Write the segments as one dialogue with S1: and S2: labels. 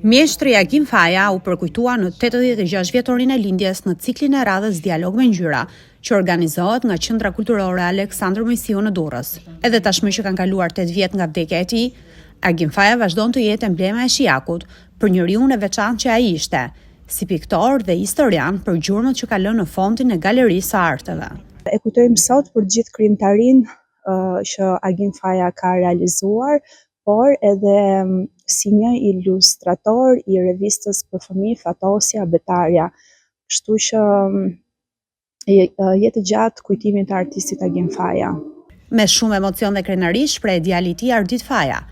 S1: Mjeshtri Agim Faja u përkujtua në 86 vjetorin e lindjes në ciklin e radhës Dialog me Ngjyra, që organizohet nga Qendra Kulturore Aleksandër Mojsiu në Durrës. Edhe tashmë që kanë kaluar 8 vjet nga vdekja e tij, Agim Faja vazhdon të jetë emblema e Shijakut për njeriu në veçantë që ai ishte, si piktor dhe historian për gjurmët që ka lënë në fondin e Galerisë së Arteve.
S2: E kujtojmë sot për gjithë krijimtarinë që Agim Faja ka realizuar, por edhe si një ilustrator i revistës për fëmijë Fatosja Betarja. Kështu që jetë gjatë kujtimit të artistit Agim Faja.
S1: Me shumë emocion dhe krenari shpreh djali i tij Ardit Faja,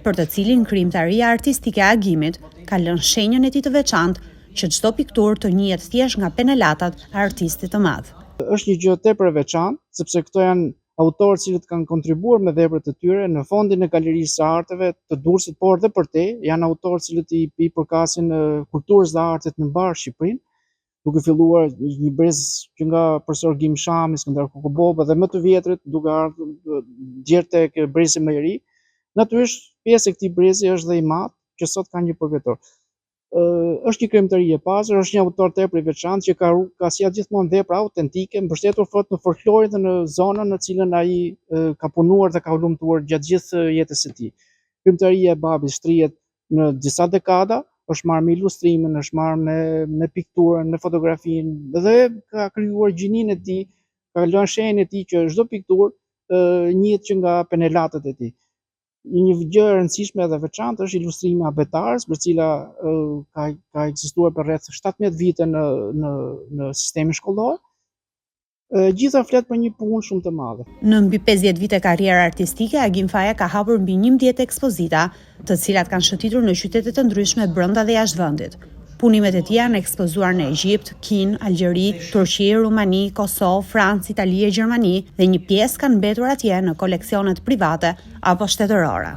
S1: për të cilin krijimtaria artistike e Agimit ka lënë shenjën e tij të veçantë që çdo pikturë të njihet thjesht nga penelatat e artistit të madh.
S3: Është një gjë tepër e veçantë, sepse këto janë autorë cilët kanë kontribuar me veprat e tyre në fondin e Galerisë së Arteve të Durrësit, por dhe për te, janë autorë cilët i përkasin kulturës dhe artet në mbar Shqipërinë, duke filluar një brez që nga profesor Gim Shami, Skënder Kokoboba dhe më të vjetrit, duke ardhur deri tek brezi më i ri. Natyrisht, pjesë e këtij brezi është dhe i madh, që sot ka një përvetor. Është një krijimtari e pasur, është një autor tepër i veçantë që ka sjellë gjithmonë vepra autentike, mbështetur fort në folklorin dhe në zonën në cilën ai ka punuar dhe ka lumtuar gjatë gjithë jetës së tij. Krijimtaria e babit shtrihet në disa dekada, është marrë me ilustrimin, është marrë me pikturën, me fotografinë dhe ka krijuar gjininë e tij, ka lënë shenjën e tij që çdo pikturë njihet që nga penelatat e tij. Një gjë e rëndësishme dhe veçantë është ilustrimi abetarës, për cila ka ekzistuar për rreth 17 vite në sistemin shkollor. Gjitha flet për një punë shumë të madhe.
S1: Në mbi 50 vite karrierë artistike, Agim Faja ka hapur mbi 11 ekspozita, të cilat kanë shëtitur në qytete të ndryshme brenda dhe jashtë vendit. Punimet e tij janë ekspozuar në Egjipt, Kinë, Algjeri, Turqi, Rumani, Kosovë, Francë, Itali e Gjermani dhe një pjesë kanë mbetur atje në koleksionet private apo shtetërore.